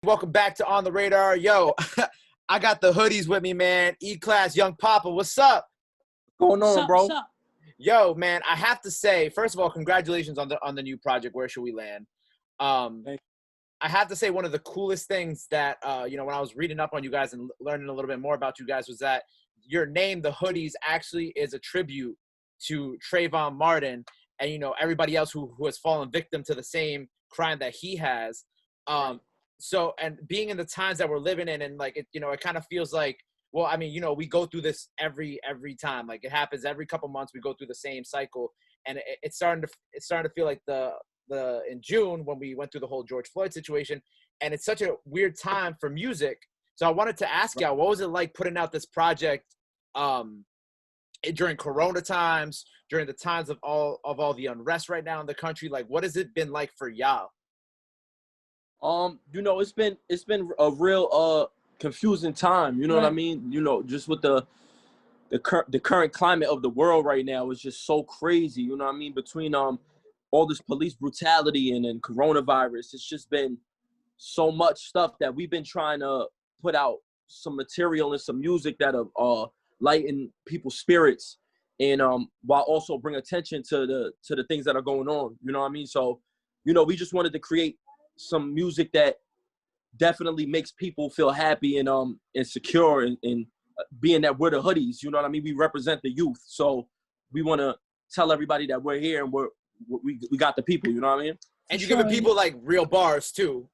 Welcome back to On the Radar. Yo, I got the hoodies with me, man. E-Class Young Poppa. What's up? What's going on, bro? What's up? Yo, man, I have to say, first of all, congratulations on the new project, Where Should We Land? I have to say one of the coolest things that, when I was reading up on you guys and learning a little bit more about you guys was that your name, the Hoodies, actually is a tribute to Trayvon Martin and, everybody else who has fallen victim to the same crime that he has. So, and being in the times that we're living in and like, it kind of feels like, well, I mean, we go through this every time. Like it happens every couple months. We go through the same cycle, and it's starting to feel like the in June when we went through the whole George Floyd situation, and it's such a weird time for music. So I wanted to ask y'all, what was it like putting out this project during Corona times, during the times of all the unrest right now in the country? Like, what has it been like for y'all? It's been a real confusing time. You know what I mean? Just with the current climate of the world right now is just so crazy. You know what I mean? Between all this police brutality and then coronavirus, it's just been so much stuff that we've been trying to put out some material and some music that'll lighten people's spirits and while also bring attention to the things that are going on. You know what I mean? So, we just wanted to create some music that definitely makes people feel happy and secure and being that we're the Hoodies. You know what I mean? We represent the youth, so we want to tell everybody that we're here and we got the people. You know what I mean? And you're giving people like real bars too.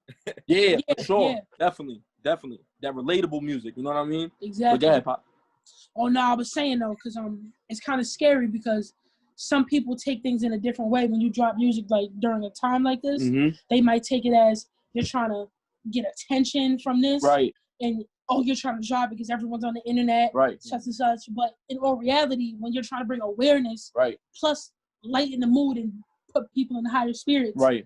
Yeah, for sure. Yeah. Definitely that relatable music. You know what I mean? Exactly. But go ahead, Pop. Oh no, I was saying though, because it's kind of scary because some people take things in a different way when you drop music like during a time like this. Mm-hmm. They might take it as you're trying to get attention from this, right? And you're trying to drop because everyone's on the internet, right? Such and such. But in all reality, when you're trying to bring awareness, right, plus lighten the mood and put people in higher spirits, right?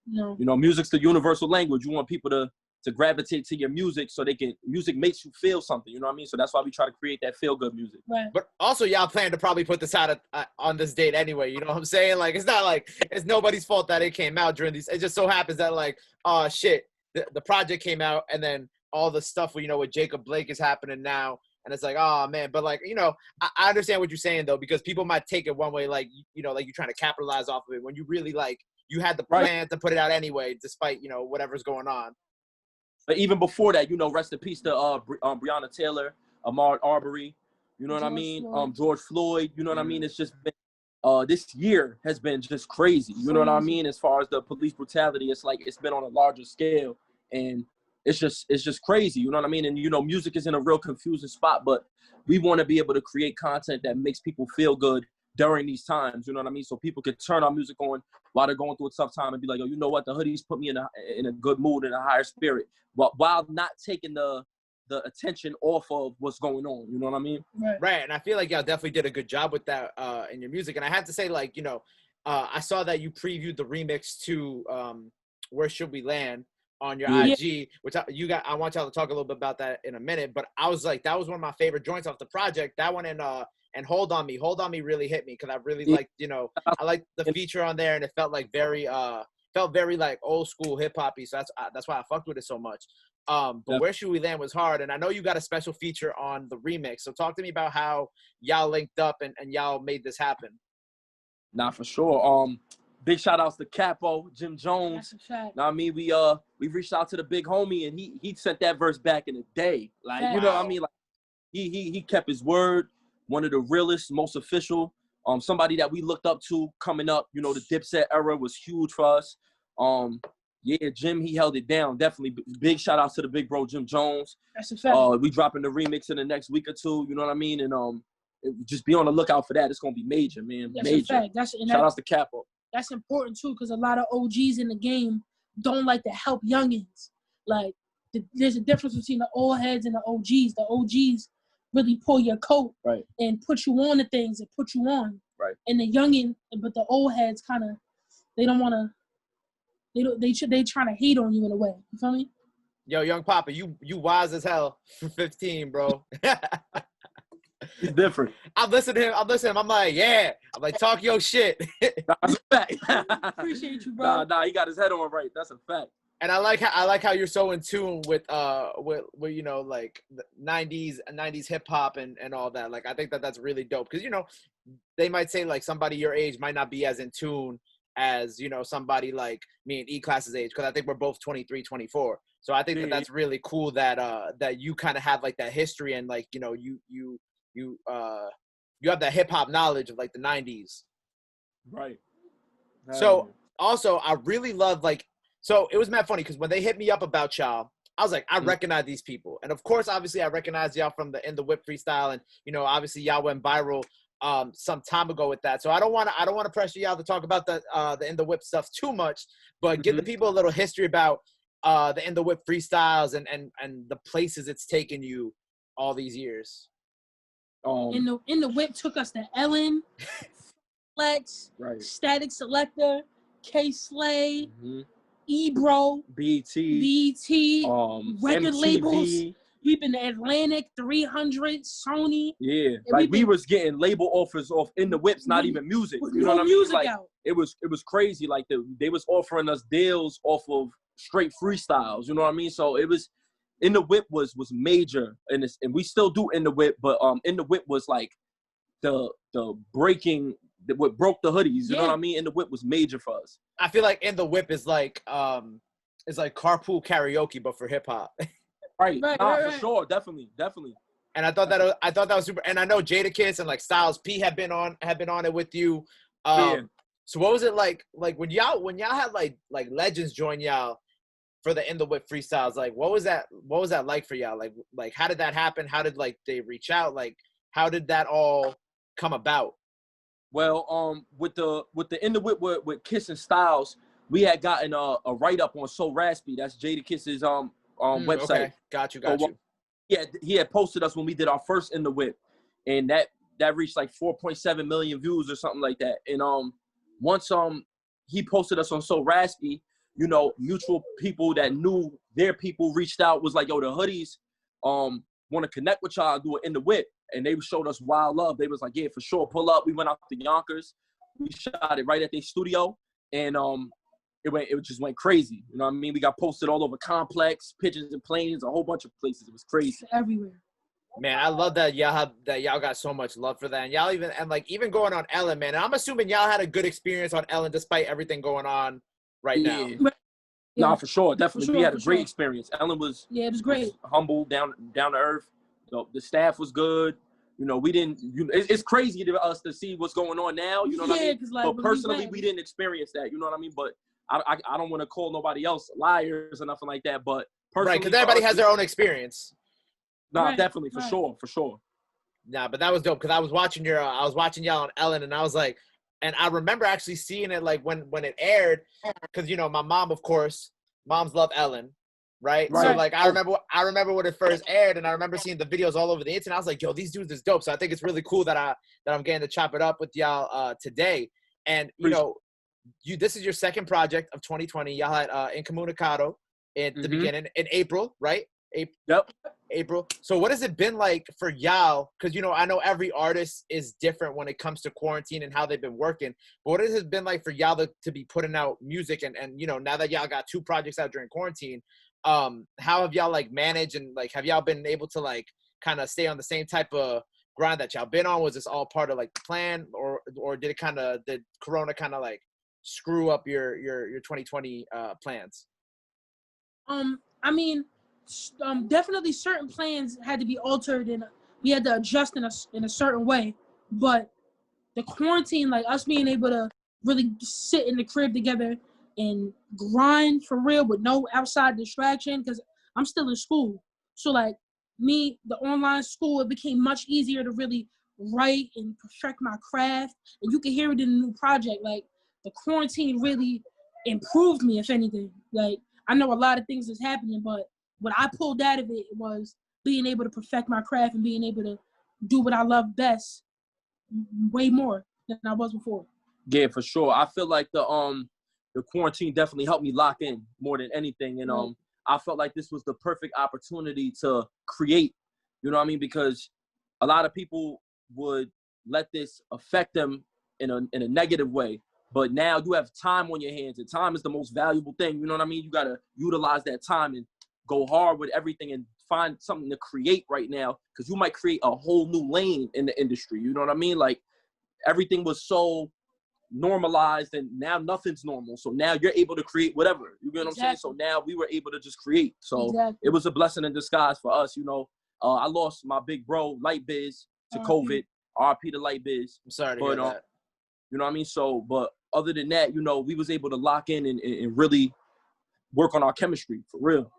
Music's the universal language. You want people to gravitate to your music so music makes you feel something, you know what I mean? So that's why we try to create that feel-good music. Right. But also y'all plan to probably put this out on this date anyway, you know what I'm saying? Like, it's not like it's nobody's fault that it came out during these. It just so happens that like, oh shit, the project came out and then all the stuff with Jacob Blake is happening now. And it's like, oh man, but like, I understand what you're saying though, because people might take it one way, like, like you're trying to capitalize off of it when you really like, you had the plan to put it out anyway, despite, whatever's going on. But even before that, rest in peace to Breonna Taylor, Ahmaud Arbery, you know what I mean? George Floyd, you know what I mean? It's just been, this year has been just crazy, you know what I mean? As far as the police brutality, it's like it's been on a larger scale, and it's just crazy, you know what I mean? And music is in a real confusing spot, but we want to be able to create content that makes people feel good during these times, you know what I mean? So people can turn our music on while they're going through a tough time and be like, oh, you know what? The Hoodies put me in a good mood and a higher spirit, but while not taking the attention off of what's going on, you know what I mean? Right. And I feel like y'all definitely did a good job with that in your music. And I have to say, like, I saw that you previewed the remix to Where Should We Land on your IG, which I want y'all to talk a little bit about that in a minute. But I was like, that was one of my favorite joints off the project. That one and Hold On Me really hit me because I really liked, I liked the feature on there, and it felt like very like old school hip hoppy. So that's why I fucked with it so much. But Where Should We Land was hard, and I know you got a special feature on the remix. So talk to me about how y'all linked up and y'all made this happen. Nah, for sure. Big shout outs to Capo, Jim Jones. Now I mean, we reached out to the big homie, and he sent that verse back in the day. Like, you know what I mean? Like he kept his word. One of the realest, most official, somebody that we looked up to coming up. The Dipset era was huge for us. Jim, he held it down. Definitely big shout outs to the big bro, Jim Jones. That's a fact. We dropping the remix in the next week or two, you know what I mean? And just be on the lookout for that. It's gonna be major, man. That's major. A fact. Shout outs to Capo. That's important too, because a lot of OGs in the game don't like to help youngins. Like, there's a difference between the old heads and the OGs. The OGs really pull your coat and put you on the things and put you on. Right. And the youngin, but the old heads kind of, they don't want to. They trying to hate on you in a way. You feel me? Yo, Young Poppa, you wise as hell for 15, bro. He's different. I'm listening to him. I'm like, yeah. I'm like, talk your shit. That's a fact. Appreciate you, bro. Nah, he got his head on right. That's a fact. And I like how you're so in tune with you know, like the 90s hip hop and all that. Like I think that that's really dope because, you know, they might say like somebody your age might not be as in tune as, you know, somebody like me and E-Class's age, because I think we're both 23, 24. So I think that that's really cool that that you kind of have like that history and like, you know, you have that hip hop knowledge of like the 90s. Right. So also I really love like, so it was mad funny because when they hit me up about y'all, I was like, I recognize these people. And of course, obviously I recognize y'all from the In the Whip freestyle. And, you know, obviously y'all went viral some time ago with that. So I don't want to pressure y'all to talk about the In the Whip stuff too much, but give the people a little history about the In the Whip freestyles and the places it's taken you all these years. In the Whip took us to Ellen, Flex, Static Selector, K Slay, Ebro, BT, record MTV. labels. We've been to Atlantic, 300, Sony. Yeah, like we was getting label offers off In the Whips, not even music. You know what I mean? Like it was crazy. Like they was offering us deals off of straight freestyles. You know what I mean? So it was In the Whip was major, and we still do In the Whip, but In the Whip was like the breaking. What broke the hoodies, you know what I mean? In the Whip was major for us. I feel like In the Whip is like carpool karaoke, but for hip hop. Right. For sure, definitely. And I thought that was super. And I know Jadakiss and like Styles P have been on it with you. So what was it like when y'all had like legends join y'all for the In the Whip freestyles? Like what was that like for y'all? Like how did that happen? How did like they reach out? Like how did that all come about? Well, with the In the Whip with Kiss and Styles, we had gotten a write up on So Raspy. That's Jadakiss's website. Okay. Got you. Yeah, he had posted us when we did our first In the Whip, and that reached like 4.7 million views or something like that. And once he posted us on So Raspy, you know, mutual people that knew their people reached out, was like, yo, the Hoodies want to connect with y'all, do it In the Whip. And they showed us wild love. They was like, yeah, for sure, pull up. We went out to Yonkers. We shot it right at their studio. And it just went crazy. You know what I mean? We got posted all over Complex, Pigeons and Planes, a whole bunch of places. It was crazy. Everywhere. Man, I love that y'all got so much love for that. And y'all even going on Ellen, man. And I'm assuming y'all had a good experience on Ellen despite everything going on right now. Yeah. Nah, for sure. Definitely. We had a great experience. Ellen was it was great. Humble, down to earth. The staff was good. You know, we didn't. It's crazy to us to see what's going on now. You know what I mean? Like, but personally, we didn't experience that. You know what I mean? But I don't want to call nobody else liars or nothing like that. But personally, right, because everybody has their own experience. Nah, definitely, for sure. Nah, but that was dope because I was watching y'all on Ellen, and I was like, and I remember actually seeing it like when it aired, because you know my mom, of course, moms love Ellen. Right. So like I remember when it first aired, and I remember seeing the videos all over the internet. I was like, yo, these dudes is dope. So I think it's really cool that I'm getting to chop it up with y'all today. And you know, this is your second project of 2020. Y'all had Incommunicado at the beginning in April, right? April. So what has it been like for y'all? Because you know, I know every artist is different when it comes to quarantine and how they've been working. But what has it been like for y'all to be putting out music and you know, now that y'all got 2 projects out during quarantine? How have y'all like managed, and like have y'all been able to like kind of stay on the same type of grind that y'all been on? Was this all part of like the plan, or did Corona kind of like screw up your 2020 plans? I mean, definitely certain plans had to be altered, and we had to adjust in a certain way. But the quarantine, like us being able to really sit in the crib together and grind for real with no outside distraction, because I'm still in school. So like me, the online school, it became much easier to really write and perfect my craft. And you can hear it in the new project. Like the quarantine really improved me, if anything. Like I know a lot of things is happening, but what I pulled out of it was being able to perfect my craft and being able to do what I love best way more than I was before. Yeah, for sure. I feel like the quarantine definitely helped me lock in more than anything. And I felt like this was the perfect opportunity to create, you know what I mean? Because a lot of people would let this affect them in a negative way. But now you have time on your hands, and time is the most valuable thing. You know what I mean? You got to utilize that time and go hard with everything and find something to create right now, because you might create a whole new lane in the industry. You know what I mean? Like, everything was so normalized, and now nothing's normal. So now you're able to create whatever. You get what I'm saying? So now we were able to just create. So it was a blessing in disguise for us. You know, I lost my big bro, Light Biz, to COVID. RP to Light Biz. I'm sorry to hear that. You know what I mean? So, but other than that, you know, we was able to lock in and really work on our chemistry for real.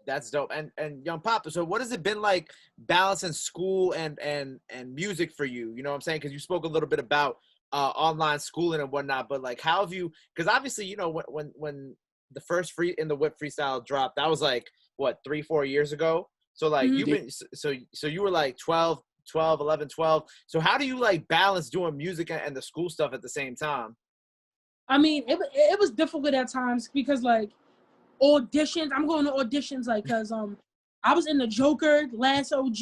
That's dope. And Young Poppa, so what has it been like balancing school and music for you? You know what I'm saying? Because you spoke a little bit about online schooling and whatnot, but like, how have you? Because obviously, you know, when the first Free in the Whip freestyle dropped, that was like what, 3-4 years ago. So like you've been so you were like 12, 11, 12. So how do you like balance doing music and the school stuff at the same time? I mean, it was difficult at times because like auditions, I'm going to auditions like because I was in the Joker last OG.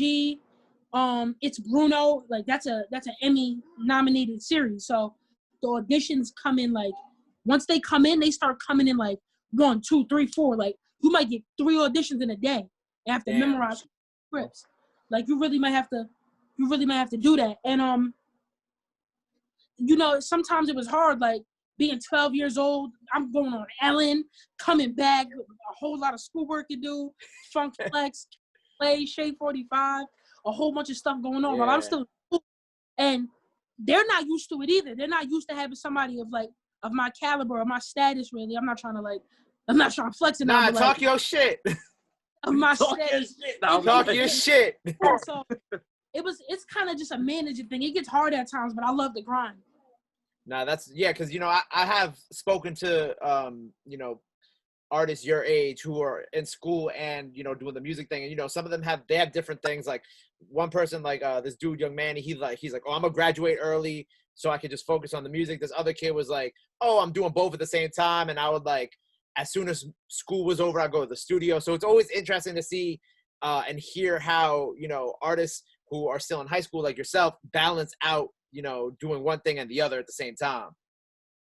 It's Bruno, like that's an Emmy nominated series. So the auditions come in like once they come in, they start coming in like 1, 2, 3, 4. Like you might get 3 auditions in a day. You have to memorize scripts. Like you really might have to do that. And you know, sometimes it was hard, like being 12 years old, I'm going on Ellen, coming back, a whole lot of schoolwork to do, Funk Flex, Play, Shade 45, a whole bunch of stuff going on while I'm still in school. And they're not used to it either. They're not used to having somebody of my caliber or my status, really. I'm not trying to flex it now. Nah, talk your shit. Of my status. Talk your shit. So it's kind of just a managing thing. It gets hard at times, but I love the grind. Nah, that's because you know I have spoken to you know, artists your age who are in school and you know doing the music thing, and you know some of them have different things. Like one person, like this dude Young Manny, he's like, oh, I'm gonna graduate early so I could just focus on the music. This other kid was like, oh, I'm doing both at the same time, and I would like, as soon as school was over, I'd go to the studio. So it's always interesting to see and hear how, you know, artists who are still in high school like yourself balance out, you know, doing one thing and the other at the same time.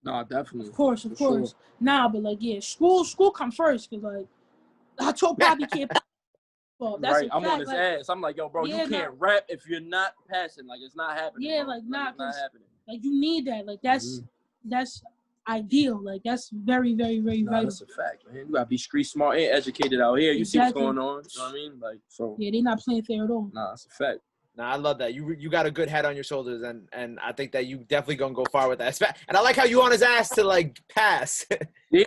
No, definitely. Of course. Sure. Nah, but like, yeah, school come first. Cause like, I told Bobby can't. Well, that's right. I'm on his ass. I'm like, yo, bro, you can't rap if you're not passing. Like, it's not happening. Yeah, bro. like, not happening. Like, you need that. Like, that's ideal. Like, that's very, very, very vital. That's a fact, man. You gotta be street smart and educated out here. You see what's going on. You know what I mean? Like, so. Yeah, they're not playing fair at all. Nah, that's a fact. Nah, I love that. You got a good head on your shoulders, and I think that you definitely gonna go far with that. And I like how you on his ass to like pass. Yeah.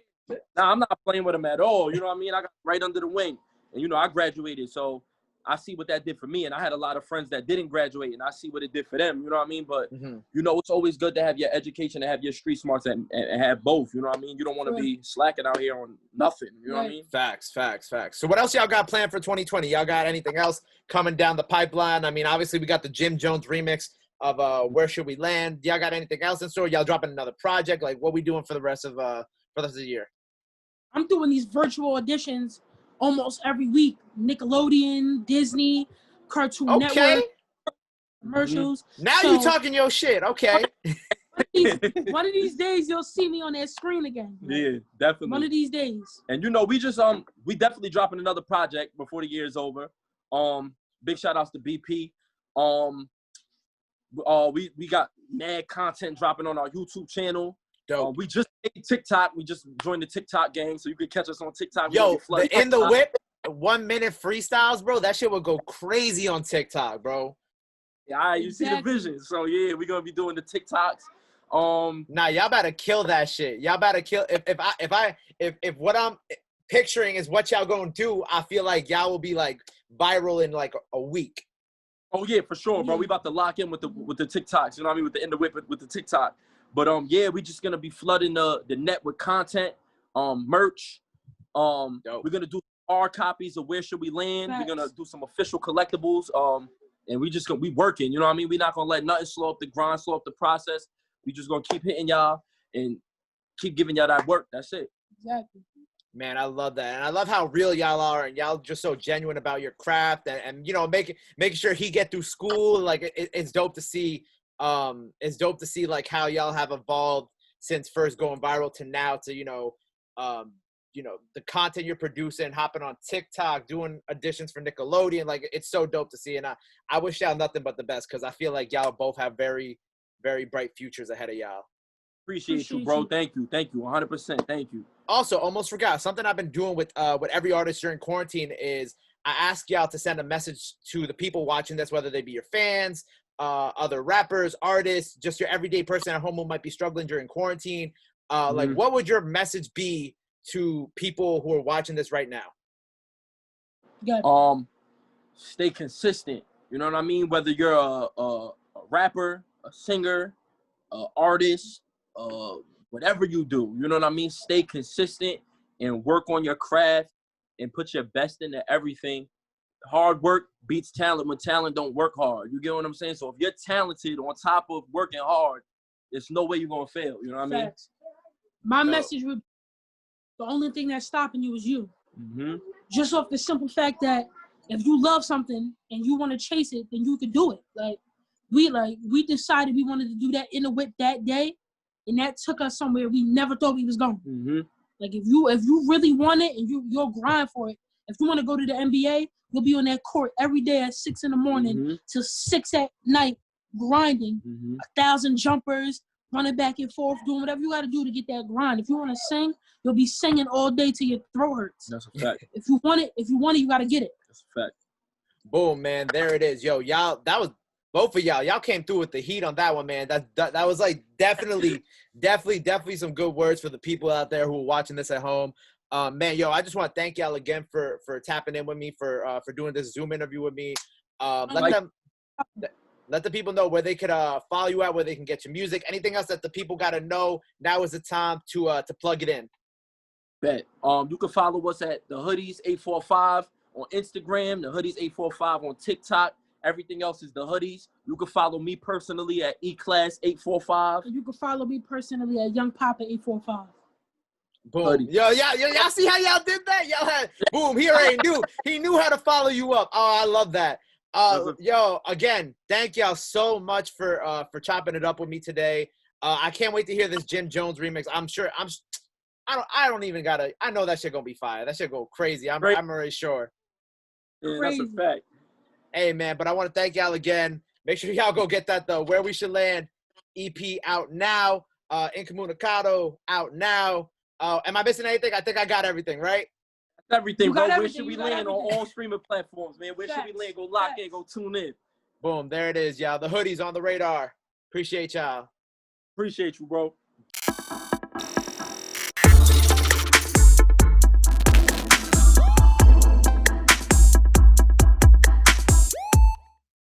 Nah, I'm not playing with him at all. You know what I mean? I got right under the wing, and you know I graduated, so I see what that did for me. And I had a lot of friends that didn't graduate, and I see what it did for them. You know what I mean? But you know, it's always good to have your education and have your street smarts and have both. You know what I mean? You don't want to be slacking out here on nothing. You know what I mean? Facts. So what else y'all got planned for 2020? Y'all got anything else coming down the pipeline? I mean, obviously we got the Jim Jones remix of Where Should We Land. Y'all got anything else in store? Y'all dropping another project? Like, what we doing for the rest of the year? I'm doing these virtual auditions almost every week. Nickelodeon, Disney, Cartoon Network, commercials. Now you talking your shit. Okay. One of these days you'll see me on that screen again. Like, yeah, definitely. One of these days. And you know, we just we definitely dropping another project before the year is over. Big shout outs to BP. We got mad content dropping on our YouTube channel. We just made TikTok. We just joined the TikTok gang, so you can catch us on TikTok. Yo, In the Whip 1 minute freestyles, bro. That shit would go crazy on TikTok, bro. Yeah, you see the vision. So yeah, we're gonna be doing the TikToks. Nah, y'all better kill that shit. Y'all better kill. If what I'm picturing is what y'all gonna do, I feel like y'all will be like viral in like a week. Oh yeah, for sure, bro. We about to lock in with the TikToks. You know what I mean? With the In the Whip with the TikTok. But yeah, we just gonna be flooding the net with content, merch. We're gonna do hard copies of Where Should We Land. We're gonna do some official collectibles. And we working. You know what I mean? We're not gonna let nothing slow up the grind, slow up the process. We just gonna keep hitting y'all and keep giving y'all that work. That's it. Exactly. Man, I love that. And I love how real y'all are, and y'all just so genuine about your craft and you know, making sure he get through school. Like it's dope to see. It's dope to see like how y'all have evolved since first going viral to now to, the content you're producing, hopping on TikTok, doing auditions for Nickelodeon. Like, it's so dope to see. And I wish y'all nothing but the best, because I feel like y'all both have very, very bright futures ahead of y'all. Appreciate you, bro. Thank you. 100%. Thank you. Also, almost forgot, something I've been doing with every artist during quarantine is I ask y'all to send a message to the people watching this, whether they be your fans, other rappers, artists, just your everyday person at home who might be struggling during quarantine. Like, what would your message be to people who are watching this right now? Stay consistent. You know what I mean? Whether you're a rapper, a singer, artist, whatever you do, you know what I mean? Stay consistent and work on your craft and put your best into everything. Hard work beats talent when talent don't work hard. You get what I'm saying? So if you're talented on top of working hard, there's no way you're going to fail. You know what I mean? My message would be, the only thing that's stopping you is you. Just off the simple fact that if you love something and you want to chase it, then you can do it. We decided we wanted to do that in the whip that day, and that took us somewhere we never thought we was going. Like, if you really want it and you'll grind for it. If you want to go to the NBA, you'll be on that court every day at 6 a.m. till 6 at night, grinding 1,000 jumpers, running back and forth, doing whatever you got to do to get that grind. If you want to sing, you'll be singing all day till your throat hurts. That's a fact. If you want it, you got to get it. That's a fact. Boom, man. There it is. Yo, y'all, that was both of y'all. Y'all came through with the heat on that one, man. That was like definitely some good words for the people out there who are watching this at home. Man, yo, I just want to thank y'all again for tapping in with me, for doing this Zoom interview with me. Let the people know where they could follow you at, where they can get your music. Anything else that the people got to know, now is the time to plug it in. Bet. You can follow us at the Hoodies 845 on Instagram, the Hoodies 845 on TikTok. Everything else is the Hoodies. You can follow me personally at E-Class 845. You can follow me personally at Young Poppa 845. Boom. Hoodies. Yo, y'all see how y'all did that? Y'all had boom. He already knew. He knew how to follow you up. Oh, I love that. Yo, again, thank y'all so much for chopping it up with me today. I can't wait to hear this Jim Jones remix. I don't even gotta. I know that shit gonna be fire. That shit go crazy. I'm already sure. Yeah, that's a fact. Hey man, but I want to thank y'all again. Make sure y'all go get that Where We Should Land EP out now. Incommunicado out now. Am I missing anything? I think I got everything, right? Everything, bro. Where should we land on all streaming platforms, man? Where should we land? Go lock in, go tune in. Boom, there it is, y'all. The Hoodies on the radar. Appreciate y'all. Appreciate you, bro.